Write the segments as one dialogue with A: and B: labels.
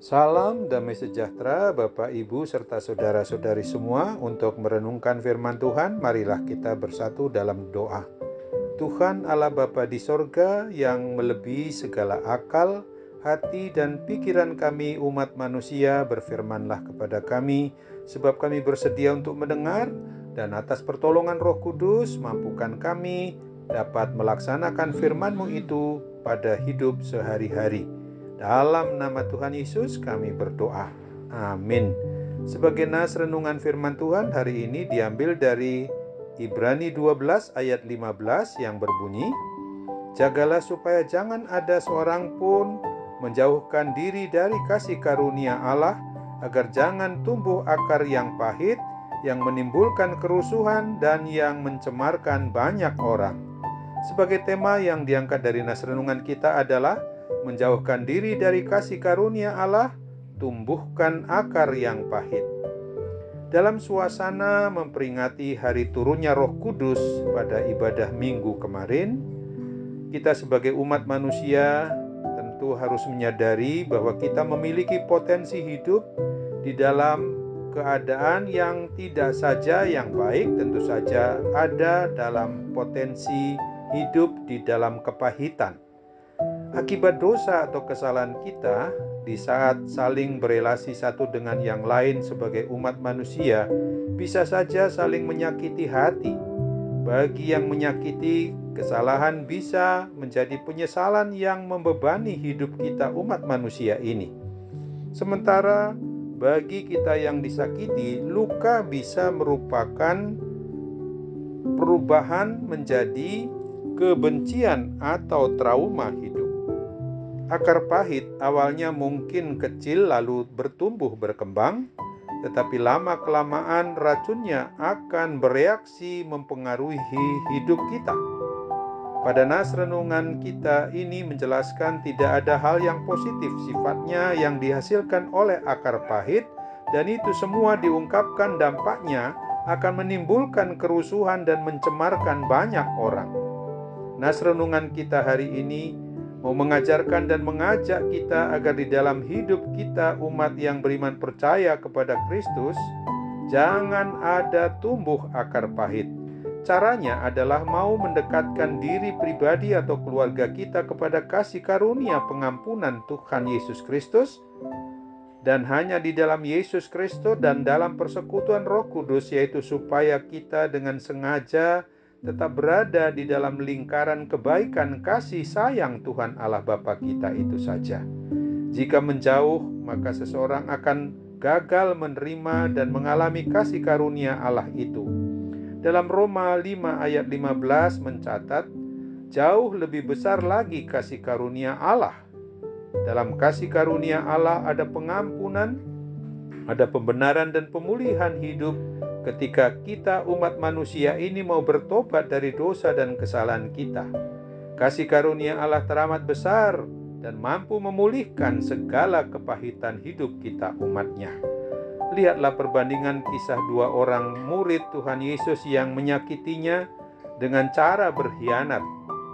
A: Salam damai sejahtera Bapak, Ibu, serta saudara-saudari semua. Untuk merenungkan firman Tuhan, marilah kita bersatu dalam doa. Tuhan Allah Bapa di sorga yang melebihi segala akal, hati dan pikiran kami umat manusia, berfirmanlah kepada kami, sebab kami bersedia untuk mendengar, dan atas pertolongan Roh Kudus mampukan kami dapat melaksanakan firman-Mu itu pada hidup sehari-hari. Dalam nama Tuhan Yesus kami berdoa. Amin. Sebagai nas renungan firman Tuhan hari ini diambil dari Ibrani 12 ayat 15 yang berbunyi, "Jagalah supaya jangan ada seorang pun menjauhkan diri dari kasih karunia Allah, agar jangan tumbuh akar yang pahit, yang menimbulkan kerusuhan dan yang mencemarkan banyak orang." Sebagai tema yang diangkat dari nas renungan kita adalah menjauhkan diri dari kasih karunia Allah, tumbuhkan akar yang pahit. Dalam suasana memperingati hari turunnya Roh Kudus pada ibadah Minggu kemarin, kita sebagai umat manusia tentu harus menyadari bahwa kita memiliki potensi hidup di dalam keadaan yang tidak saja yang baik, tentu saja ada dalam potensi hidup di dalam kepahitan. Akibat dosa atau kesalahan kita, di saat saling berelasi satu dengan yang lain sebagai umat manusia, bisa saja saling menyakiti hati. Bagi yang menyakiti, kesalahan bisa menjadi penyesalan yang membebani hidup kita umat manusia ini. Sementara bagi kita yang disakiti, luka bisa merupakan perubahan menjadi kebencian atau trauma hidup. Akar pahit awalnya mungkin kecil lalu bertumbuh berkembang, tetapi lama-kelamaan racunnya akan bereaksi mempengaruhi hidup kita. Pada nas renungan kita ini menjelaskan tidak ada hal yang positif sifatnya yang dihasilkan oleh akar pahit, dan itu semua diungkapkan dampaknya akan menimbulkan kerusuhan dan mencemarkan banyak orang. Nas renungan kita hari ini mau mengajarkan dan mengajak kita agar di dalam hidup kita umat yang beriman percaya kepada Kristus, jangan ada tumbuh akar pahit. Caranya adalah mau mendekatkan diri pribadi atau keluarga kita kepada kasih karunia pengampunan Tuhan Yesus Kristus, dan hanya di dalam Yesus Kristus dan dalam persekutuan Roh Kudus, yaitu supaya kita dengan sengaja tetap berada di dalam lingkaran kebaikan kasih sayang Tuhan Allah Bapa kita itu saja. Jika menjauh, maka seseorang akan gagal menerima dan mengalami kasih karunia Allah itu. Dalam Roma 5 ayat 15 mencatat, jauh lebih besar lagi kasih karunia Allah. Dalam kasih karunia Allah ada pengampunan, ada pembenaran dan pemulihan hidup ketika kita umat manusia ini mau bertobat dari dosa dan kesalahan kita. Kasih karunia Allah teramat besar dan mampu memulihkan segala kepahitan hidup kita umatnya. Lihatlah perbandingan kisah dua orang murid Tuhan Yesus yang menyakitinya dengan cara berkhianat.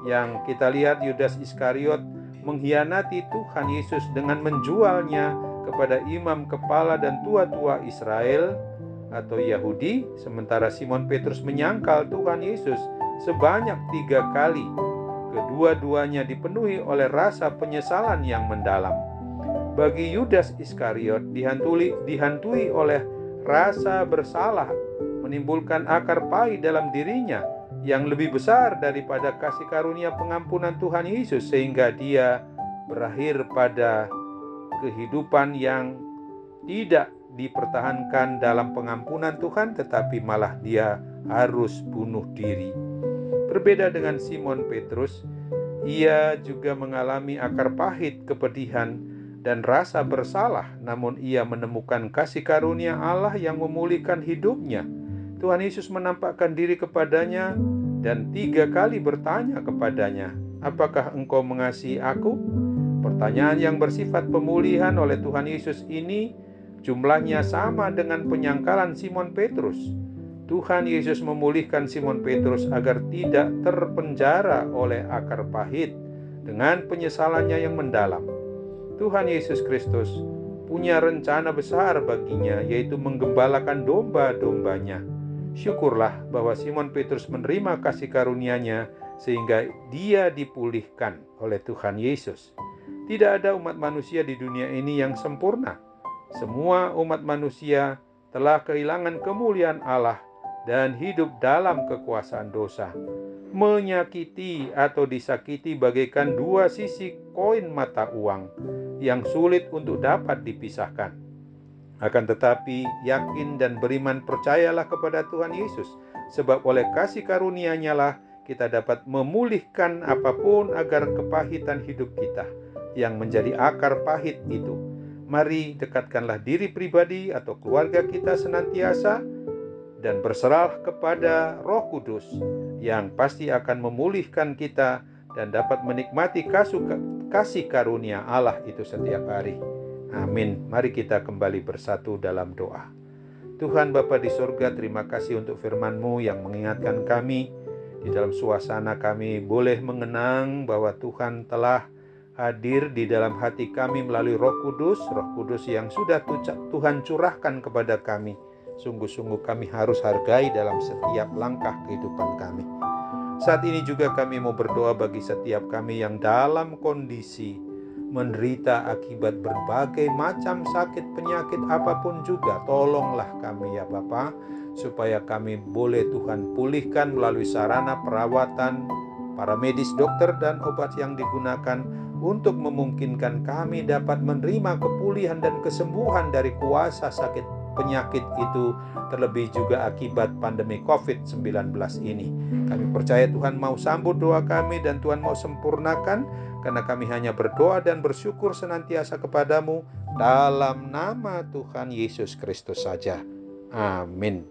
A: Yang kita lihat Yudas Iskariot mengkhianati Tuhan Yesus dengan menjualnya kepada imam kepala dan tua-tua Israel atau Yahudi, sementara Simon Petrus menyangkal Tuhan Yesus sebanyak 3 kali. Kedua-duanya dipenuhi oleh rasa penyesalan yang mendalam. Bagi Yudas Iskariot dihantui oleh rasa bersalah, menimbulkan akar pahit dalam dirinya yang lebih besar daripada kasih karunia pengampunan Tuhan Yesus, sehingga dia berakhir pada kehidupan yang tidak dipertahankan dalam pengampunan Tuhan, tetapi malah dia harus bunuh diri. Berbeda dengan Simon Petrus, ia juga mengalami akar pahit, kepedihan, dan rasa bersalah, namun ia menemukan kasih karunia Allah yang memulihkan hidupnya. Tuhan Yesus menampakkan diri kepadanya dan 3 kali bertanya kepadanya, "Apakah engkau mengasihi aku?" Pertanyaan yang bersifat pemulihan oleh Tuhan Yesus ini jumlahnya sama dengan penyangkalan Simon Petrus. Tuhan Yesus memulihkan Simon Petrus agar tidak terpenjara oleh akar pahit dengan penyesalannya yang mendalam. Tuhan Yesus Kristus punya rencana besar baginya, yaitu menggembalakan domba-dombanya. Syukurlah bahwa Simon Petrus menerima kasih karunia-Nya sehingga dia dipulihkan oleh Tuhan Yesus. Tidak ada umat manusia di dunia ini yang sempurna. Semua umat manusia telah kehilangan kemuliaan Allah dan hidup dalam kekuasaan dosa. Menyakiti atau disakiti bagaikan dua sisi koin mata uang yang sulit untuk dapat dipisahkan. Akan tetapi, yakin dan beriman percayalah kepada Tuhan Yesus, sebab oleh kasih karunia-Nya lah kita dapat memulihkan apapun agar kepahitan hidup kita yang menjadi akar pahit itu. Mari dekatkanlah diri pribadi atau keluarga kita senantiasa dan berserah kepada Roh Kudus yang pasti akan memulihkan kita dan dapat menikmati kasih karunia Allah itu setiap hari. Amin. Mari kita kembali bersatu dalam doa. Tuhan Bapa di surga, terima kasih untuk firman-Mu yang mengingatkan kami di dalam suasana kami boleh mengenang bahwa Tuhan telah hadir di dalam hati kami melalui Roh Kudus yang sudah Tuhan curahkan kepada kami. Sungguh-sungguh kami harus hargai dalam setiap langkah kehidupan kami. Saat ini juga kami mau berdoa bagi setiap kami yang dalam kondisi menderita akibat berbagai macam sakit penyakit apapun juga. Tolonglah kami ya Bapa, supaya kami boleh Tuhan pulihkan melalui sarana perawatan, para medis, dokter, dan obat yang digunakan untuk memungkinkan kami dapat menerima kepulihan dan kesembuhan dari kuasa sakit penyakit itu, terlebih juga akibat pandemi COVID-19 ini. Kami percaya Tuhan mau sambut doa kami dan Tuhan mau sempurnakan, karena kami hanya berdoa dan bersyukur senantiasa kepadamu dalam nama Tuhan Yesus Kristus saja. Amin.